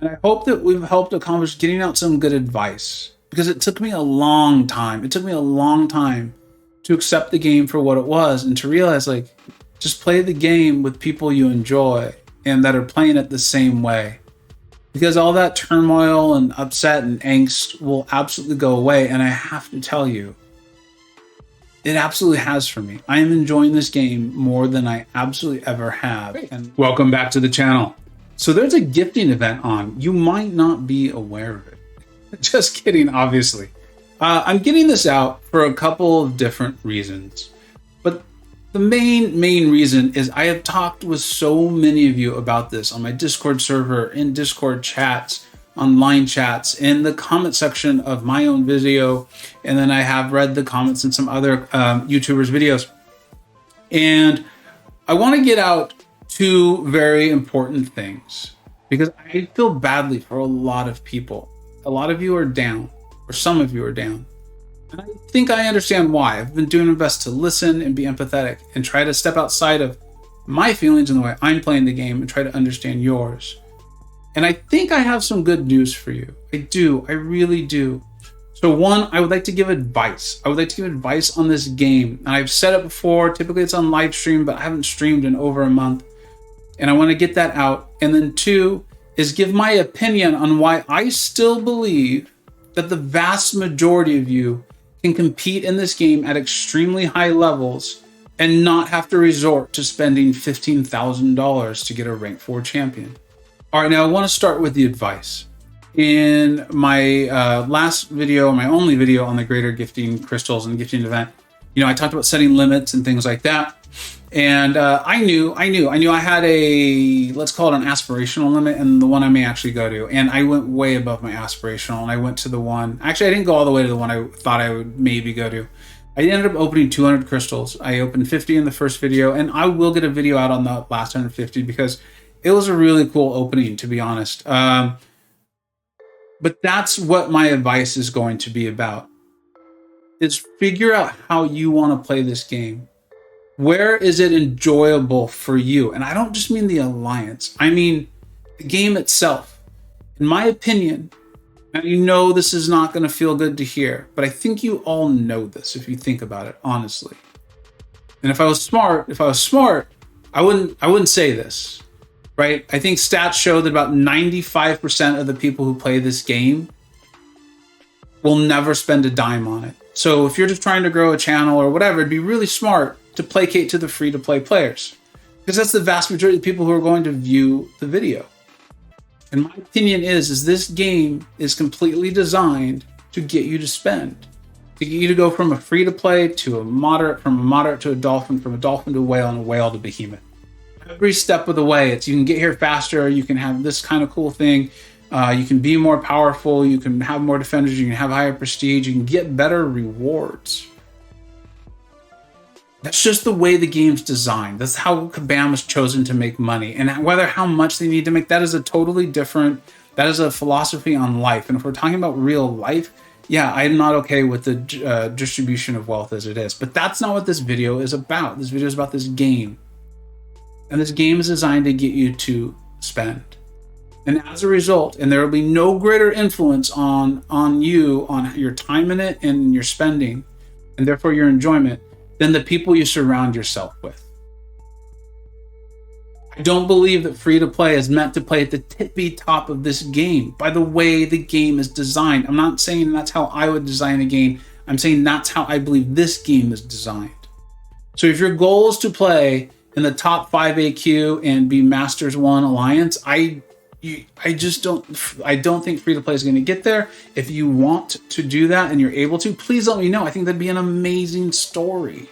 And I hope that we've helped accomplish getting out some good advice, because it took me a long time. It took me a long time to accept the game for what it was and to realize, like, just play the game with people you enjoy and that are playing it the same way. Because all that turmoil and upset and angst will absolutely go away. And I have to tell you, it absolutely has for me. I am enjoying this game more than I absolutely ever have. Great. And welcome back to the channel. So there's a gifting event on. You might not be aware of it. Just kidding, obviously. I'm getting this out for a couple of different reasons. But the main reason is I have talked with so many of you about this on my Discord server, in Discord chats, online chats, in the comment section of my own video, and then I have read the comments in some other YouTubers' videos. And I want to get out two very important things, because I feel badly for a lot of people. A lot of you are down, or some of you are down. And I think I understand why. I've been doing my best to listen and be empathetic and try to step outside of my feelings in the way I'm playing the game and try to understand yours. And I think I have some good news for you. I do. I really do. So one, I would like to give advice. I would like to give advice on this game. And I've said it before. Typically it's on live stream, but I haven't streamed in over a month. And I want to get that out. And then two is give my opinion on why I still believe that the vast majority of you can compete in this game at extremely high levels and not have to resort to spending $15,000 to get a rank 4 champion. All right, now I want to start with the advice. In my last video, my only video on the greater gifting crystals and gifting event, I talked about setting limits and things like that. And I knew I had a, let's call it an aspirational limit, and the one I may actually go to. And I went way above my aspirational, and I went to the one, actually I didn't go all the way to the one I thought I would maybe go to. I ended up opening 200 crystals. I opened 50 in the first video, and I will get a video out on the last 150 because it was a really cool opening, to be honest. But that's what my advice is going to be about, is figure out how you want to play this game. Where is it enjoyable for you? And I don't just mean the alliance. I mean the game itself. In my opinion, and this is not going to feel good to hear, but I think you all know this if you think about it honestly. And if I was smart, I wouldn't say this, right? I think stats show that about 95% of the people who play this game will never spend a dime on it. So if you're just trying to grow a channel or whatever, it'd be really smart to placate to the free-to-play players, because that's the vast majority of the people who are going to view the video. And my opinion is this game is completely designed to get you to spend, to get you to go from a free-to-play to a moderate, from a moderate to a dolphin, from a dolphin to a whale, and a whale to behemoth. Every step of the way, you can get here faster, you can have this kind of cool thing, you can be more powerful, you can have more defenders, you can have higher prestige, you can get better rewards. That's just the way the game's designed. That's how Kabam has chosen to make money. And how much they need to make, that is a totally different, that is a philosophy on life. And if we're talking about real life, yeah, I'm not okay with the distribution of wealth as it is. But that's not what this video is about. This video is about this game. And this game is designed to get you to spend. And as a result, and there will be no greater influence on you, on your time in it and your spending, and therefore your enjoyment, than the people you surround yourself with. I don't believe that free-to-play is meant to play at the tippy top of this game by the way the game is designed. I'm not saying that's how I would design a game. I'm saying that's how I believe this game is designed. So if your goal is to play in the top 5 AQ and be Masters 1 Alliance, I don't think free-to-play is going to get there. If you want to do that and you're able to, please let me know. I think that'd be an amazing story.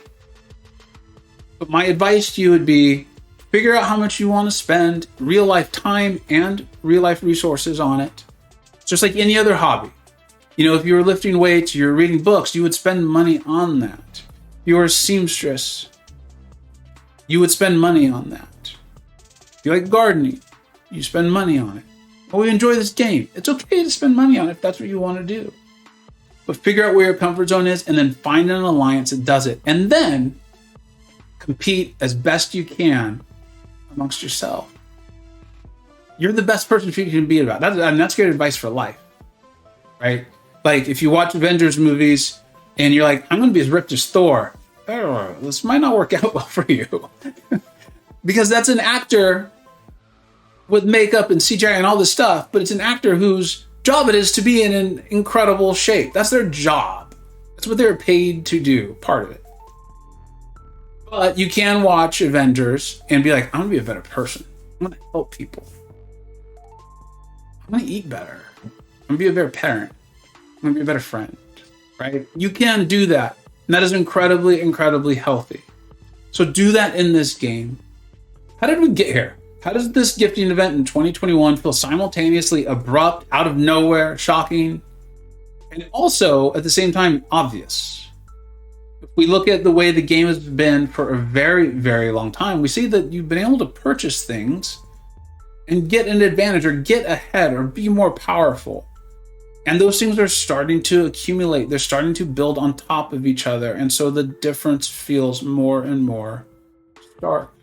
But my advice to you would be, figure out how much you want to spend real-life time and real-life resources on it. Just like any other hobby. If you were lifting weights, you're reading books, you would spend money on that. If you were a seamstress, you would spend money on that. If you like gardening, you spend money on it. Well, we enjoy this game. It's okay to spend money on it if that's what you want to do. But figure out where your comfort zone is and then find an alliance that does it. And then compete as best you can amongst yourself. you're the best person you can be about. That's great advice for life, right? Like if you watch Avengers movies and you're like, I'm going to be as ripped as Thor. Oh, this might not work out well for you. Because that's an actor with makeup and CGI and all this stuff, but it's an actor whose job it is to be in an incredible shape. That's their job. That's what they're paid to do, part of it. But you can watch Avengers and be like, I'm going to be a better person. I'm going to help people. I'm going to eat better. I'm going to be a better parent. I'm going to be a better friend, right? You can do that. And that is incredibly, incredibly healthy. So do that in this game. How did we get here? How does this gifting event in 2021 feel simultaneously abrupt, out of nowhere, shocking, and also at the same time obvious? If we look at the way the game has been for a very, very long time, we see that you've been able to purchase things and get an advantage or get ahead or be more powerful. And those things are starting to accumulate. They're starting to build on top of each other. And so the difference feels more and more stark.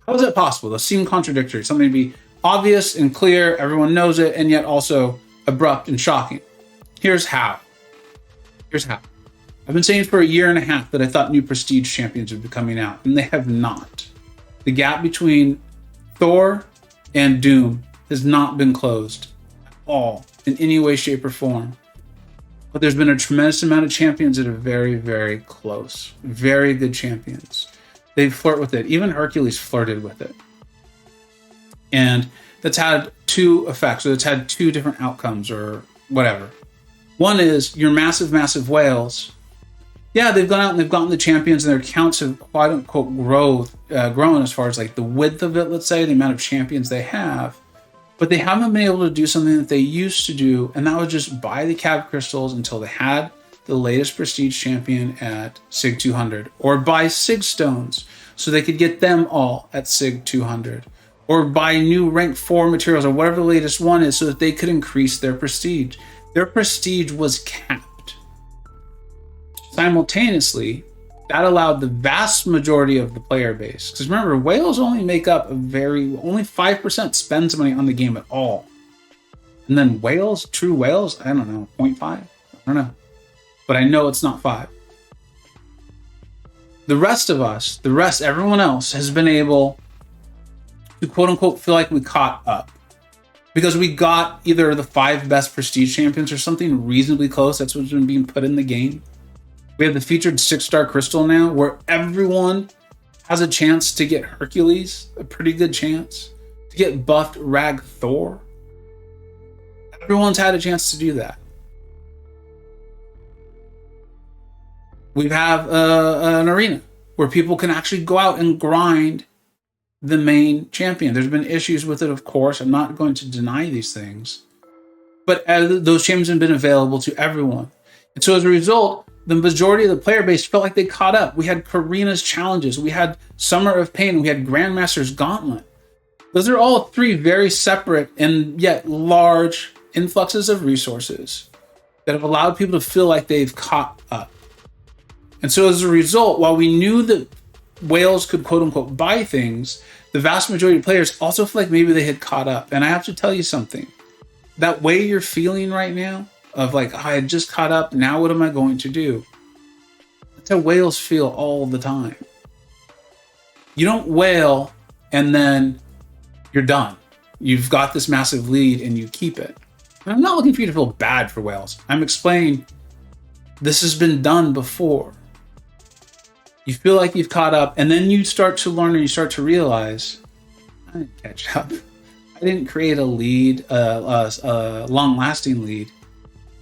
How is that possible? It seems contradictory. Something to be obvious and clear, everyone knows it, and yet also abrupt and shocking. Here's how. I've been saying for a year and a half that I thought new prestige champions would be coming out, and they have not. The gap between Thor and Doom has not been closed at all in any way, shape, or form. But there's been a tremendous amount of champions that are very, very close. Very good champions. They flirt with it. Even Hercules flirted with it. And that's had two effects, or it's had two different outcomes, or whatever. One is your massive, massive whales. Yeah, they've gone out and they've gotten the champions, and their accounts have quote unquote grown as far as like the width of it, let's say, the amount of champions they have. But they haven't been able to do something that they used to do, and that was just buy the cav crystals until they had the latest prestige champion at SIG 200, or buy SIG stones so they could get them all at SIG 200, or buy new rank 4 materials or whatever the latest one is so that they could increase their prestige. Their prestige was capped. Simultaneously, that allowed the vast majority of the player base, because remember, whales only make up only 5% spends money on the game at all. And then whales, true whales, I don't know, 0.5? I don't know. But I know it's not 5. The rest of us, everyone else has been able to quote unquote feel like we caught up. Because we got either the 5 best prestige champions or something reasonably close. That's what's been being put in the game. We have the featured 6-star crystal now, where everyone has a chance to get Hercules, a pretty good chance, to get buffed Rag Thor. Everyone's had a chance to do that. We have an arena where people can actually go out and grind the main champion. There's been issues with it, of course. I'm not going to deny these things. But those champions have been available to everyone. And so as a result, the majority of the player base felt like they caught up. We had Karina's challenges. We had Summer of Pain. We had Grandmaster's Gauntlet. Those are all 3 very separate and yet large influxes of resources that have allowed people to feel like they've caught up. And so as a result, while we knew that whales could quote unquote buy things, the vast majority of players also feel like maybe they had caught up. And I have to tell you something. That way you're feeling right now of like, oh, I had just caught up, now what am I going to do? That's how whales feel all the time. You don't whale and then you're done. You've got this massive lead and you keep it. And I'm not looking for you to feel bad for whales. I'm explaining this has been done before. You feel like you've caught up, and then you start to learn and you start to realize, I didn't catch up. I didn't create a lead, a long-lasting lead.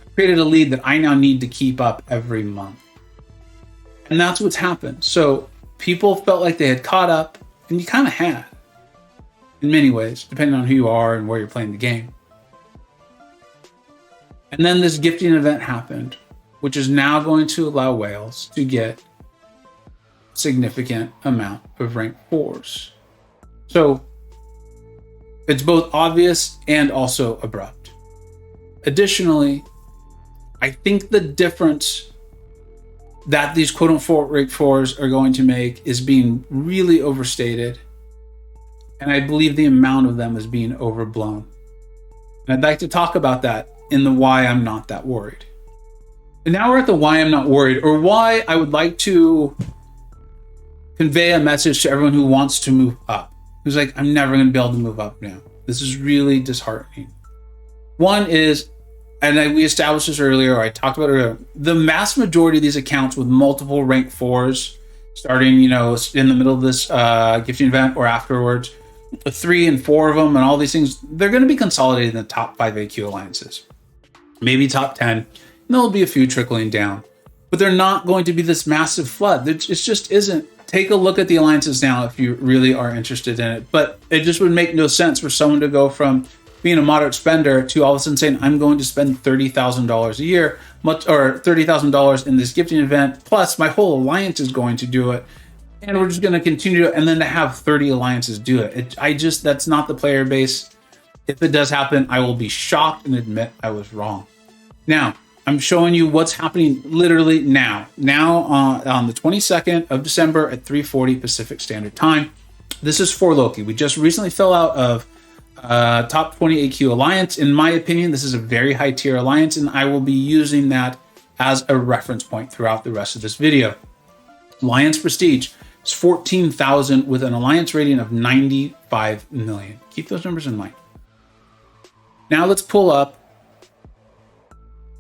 I created a lead that I now need to keep up every month. And that's what's happened. So people felt like they had caught up, and you kind of had, in many ways, depending on who you are and where you're playing the game. And then this gifting event happened, which is now going to allow whales to get significant amount of rank 4s. So it's both obvious and also abrupt. Additionally, I think the difference that these quote unquote rank 4s are going to make is being really overstated. And I believe the amount of them is being overblown. And I'd like to talk about that in the why I'm not that worried. And now we're at the why I'm not worried, or why I would like to convey a message to everyone who wants to move up. Who's like, I'm never going to be able to move up now. This is really disheartening. One is, and we established this earlier, or I talked about it earlier, the mass majority of these accounts with multiple rank 4s, starting, in the middle of this gifting event or afterwards, 3 and 4 of them and all these things, they're going to be consolidated in the top 5 AQ alliances. Maybe top 10. And there'll be a few trickling down. But they're not going to be this massive flood. It just isn't. Take a look at the alliances now if you really are interested in it. But it just would make no sense for someone to go from being a moderate spender to all of a sudden saying, I'm going to spend $30,000 a year, or $30,000 in this gifting event, plus my whole alliance is going to do it. And we're just going to continue to, and then to have 30 alliances do it. That's not the player base. If it does happen, I will be shocked and admit I was wrong. Now, I'm showing you what's happening literally now. Now on the 22nd of December at 3:40 Pacific Standard Time. This is for Loki. We just recently fell out of top 20 AQ alliance. In my opinion, this is a very high tier alliance, and I will be using that as a reference point throughout the rest of this video. Alliance Prestige is 14,000 with an alliance rating of 95 million. Keep those numbers in mind. Now let's pull up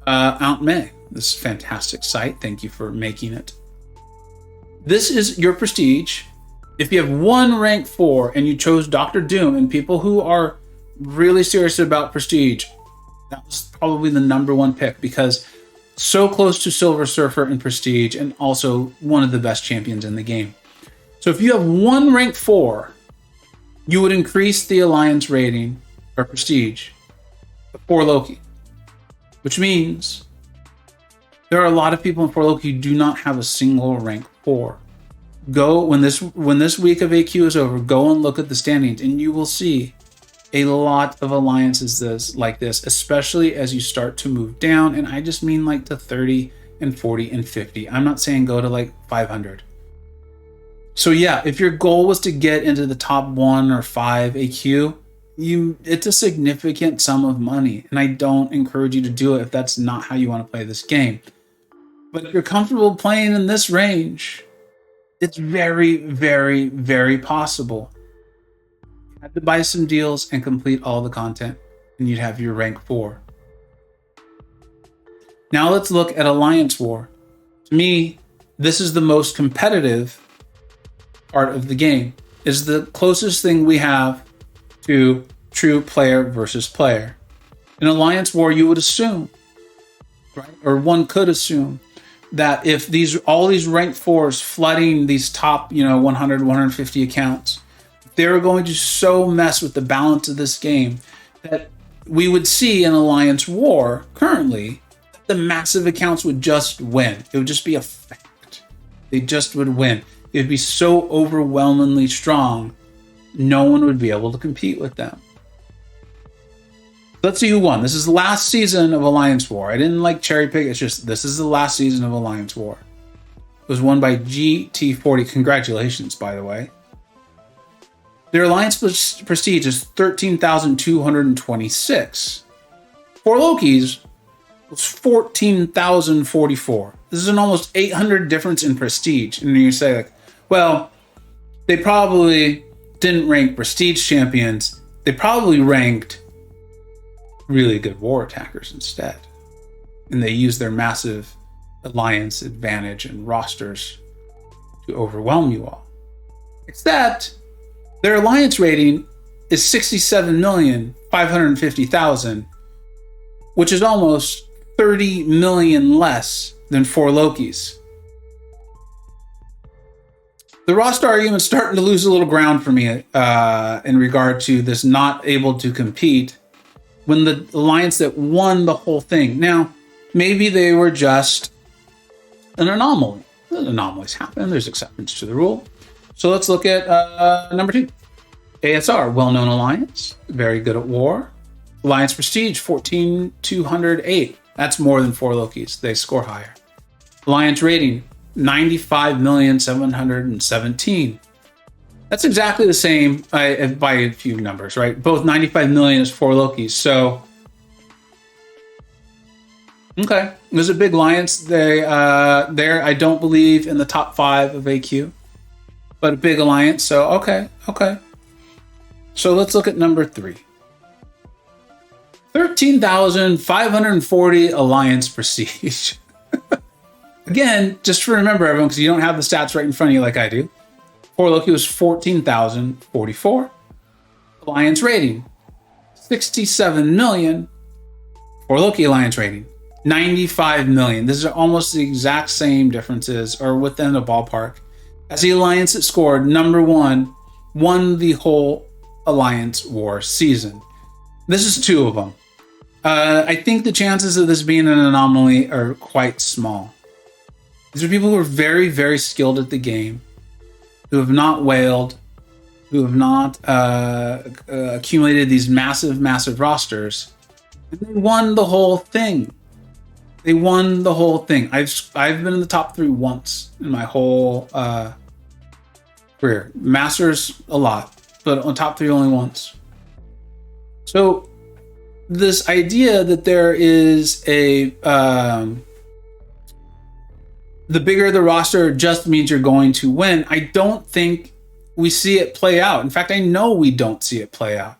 Aunt May, this fantastic site. Thank you for making it. This is your prestige. If you have one rank 4 and you chose Dr. Doom, and people who are really serious about prestige, that was probably the #1 pick, because so close to Silver Surfer in prestige and also one of the best champions in the game. So if you have one rank 4, you would increase the alliance rating or prestige for Loki. Which means there are a lot of people in 4 Loki who do not have a single rank 4. Go, when this week of AQ is over, go and look at the standings, and you will see a lot of alliances like this, especially as you start to move down. And I just mean like to 30 and 40 and 50. I'm not saying go to like 500. So yeah, if your goal was to get into the top 1 or 5 AQ, it's a significant sum of money, and I don't encourage you to do it if that's not how you want to play this game. But if you're comfortable playing in this range, it's very, very, very possible. You have to buy some deals and complete all the content, and you'd have your rank 4. Now let's look at Alliance War. To me, this is the most competitive part of the game. It's the closest thing we have to true player versus player. In Alliance War, you would assume, right, or one could assume, that if all these rank 4s flooding these top 100, 150 accounts, they're going to so mess with the balance of this game that we would see in Alliance War currently that the massive accounts would just win. It would just be a fact. They just would win. It would be so overwhelmingly strong, no one would be able to compete with them. Let's see who won. This is the last season of Alliance War. I didn't like cherry pick. It's just, this is the last season of Alliance War. It was won by GT40. Congratulations, by the way. Their alliance prestige is 13,226. For Loki's was 14,044. This is an almost 800 difference in prestige. And you say, like, well, they probably didn't rank prestige champions. They probably ranked really good war attackers instead. And they used their massive alliance advantage and rosters to overwhelm you all. Except their alliance rating is 67,550,000, which is almost 30 million less than 4 Lokis. The roster argument's starting to lose a little ground for me in regard to this not able to compete when the alliance that won the whole thing. Now, maybe they were just an anomaly. Anomalies happen. There's exceptions to the rule. So let's look at number 2. ASR, well-known alliance, very good at war. Alliance Prestige, 14,208. That's more than 4 Lokis. They score higher. Alliance rating, 95,717. That's exactly the same by a few numbers, right? Both 95 million is 4 Lokis. So, okay. There's a big alliance. There, I don't believe in the top 5 of AQ, but a big alliance. So, okay. So let's look at number 3. 13,540 alliance prestige. Again, just to remember everyone, because you don't have the stats right in front of you like I do. 4 Loki was 14,044. Alliance rating, 67 million. 4 Loki alliance rating, 95 million. These are almost the exact same differences, or within the ballpark. As the alliance that scored number 1 won the whole alliance war season. This is 2 of them. I think the chances of this being an anomaly are quite small. These are people who are very, very skilled at the game, who have not wailed, who have not accumulated these massive rosters. And they won the whole thing. I've been in the top 3 once in my whole career. Masters a lot, but on top 3 only once. So this idea that there is the bigger the roster just means you're going to win, I don't think we see it play out. In fact, I know we don't see it play out.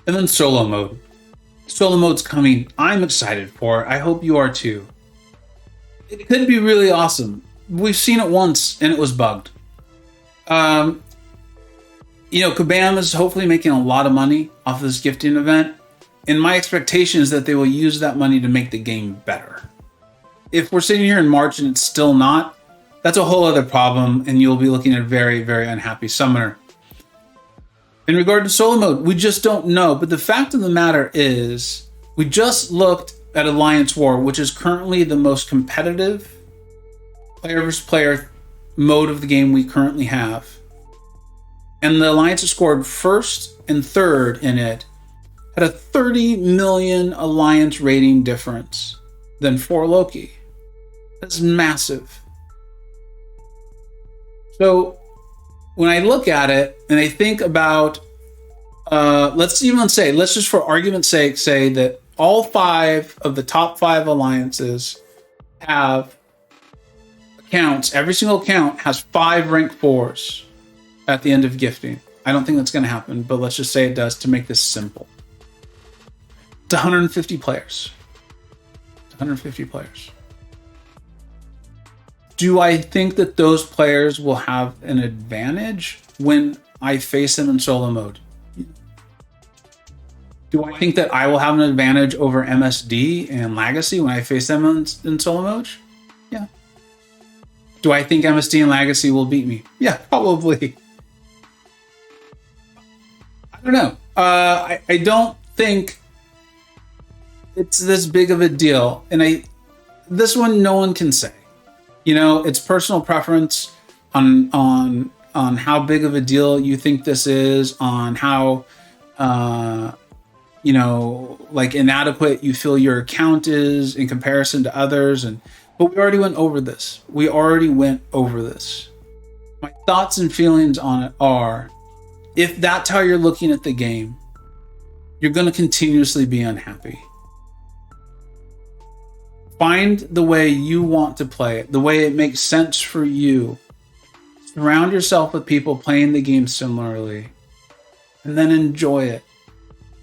And then solo mode. Solo mode's coming. I'm excited for it. I hope you are too. It could be really awesome. We've seen it once and it was bugged. Kabam is hopefully making a lot of money off of this gifting event. And my expectation is that they will use that money to make the game better. If we're sitting here in March and it's still not, that's a whole other problem, and you'll be looking at a very, very unhappy summoner. In regard to solo mode, we just don't know. But the fact of the matter is, we just looked at Alliance War, which is currently the most competitive player versus player mode of the game we currently have. And the Alliance that scored first and third in it had a 30 million Alliance rating difference than 4 Loki. That's massive. So when I look at it and I think about, let's just for argument's sake say that all 5 of the top 5 alliances have accounts. Every single account has 5 rank 4s at the end of gifting. I don't think that's going to happen, but let's just say it does to make this simple. It's 150 players. 150 players. Do I think that those players will have an advantage when I face them in solo mode? Do I think that I will have an advantage over MSD and Legacy when I face them in solo mode? Yeah. Do I think MSD and Legacy will beat me? Yeah, probably. I don't know. I don't think it's this big of a deal, and this one no one can say. It's personal preference on how big of a deal you think this is, on how inadequate you feel your account is in comparison to others, but we already went over this. My thoughts and feelings on it are, if that's how you're looking at the game, you're going to continuously be unhappy. Find the way you want to play it, the way it makes sense for you. Surround yourself with people playing the game similarly, and then enjoy it.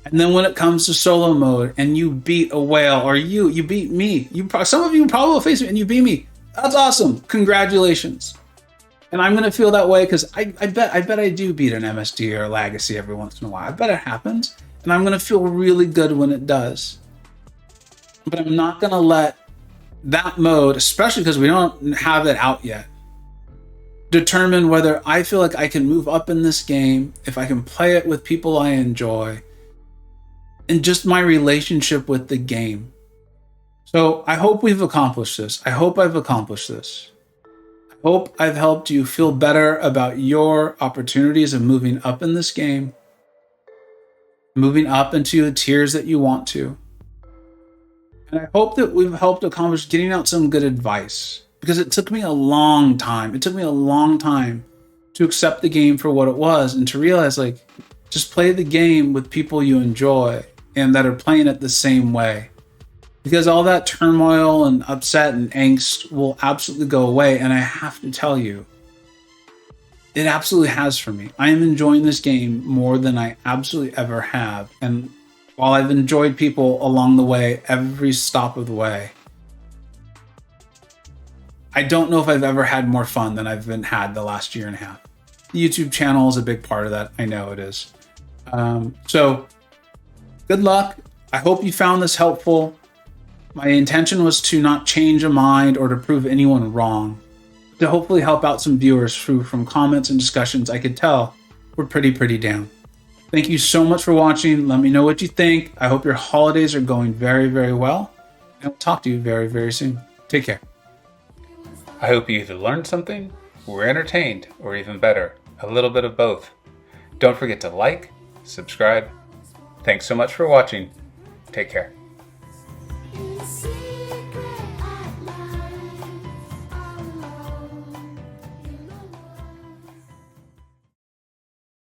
And then when it comes to solo mode and you beat a whale, or you beat me, some of you probably will face me and you beat me. That's awesome. Congratulations. And I'm going to feel that way because I bet I do beat an MSD or a Legacy every once in a while. I bet it happens. And I'm going to feel really good when it does. But I'm not going to let that mode, especially because we don't have it out yet, determine whether I feel like I can move up in this game, if I can play it with people I enjoy, and just my relationship with the game. So I hope we've accomplished this. I hope I've accomplished this. I hope I've helped you feel better about your opportunities of moving up in this game, moving up into the tiers that you want to. And I hope that we've helped accomplish getting out some good advice, because it took me a long time. It took me a long time to accept the game for what it was and to realize, like, just play the game with people you enjoy and that are playing it the same way. Because all that turmoil and upset and angst will absolutely go away. And I have to tell you, it absolutely has for me. I am enjoying this game more than I absolutely ever have. And while I've enjoyed people along the way, every stop of the way, I don't know if I've ever had more fun than I've had the last year and a half. The YouTube channel is a big part of that. I know it is. So good luck. I hope you found this helpful. My intention was to not change a mind or to prove anyone wrong, to hopefully help out some viewers who, from comments and discussions, I could tell were pretty down. Thank you so much for watching. Let me know what you think. I hope your holidays are going very well. And I'll talk to you very soon. Take care. I hope you either learned something, were entertained, or even better, a little bit of both. Don't forget to like, subscribe. Thanks so much for watching. Take care.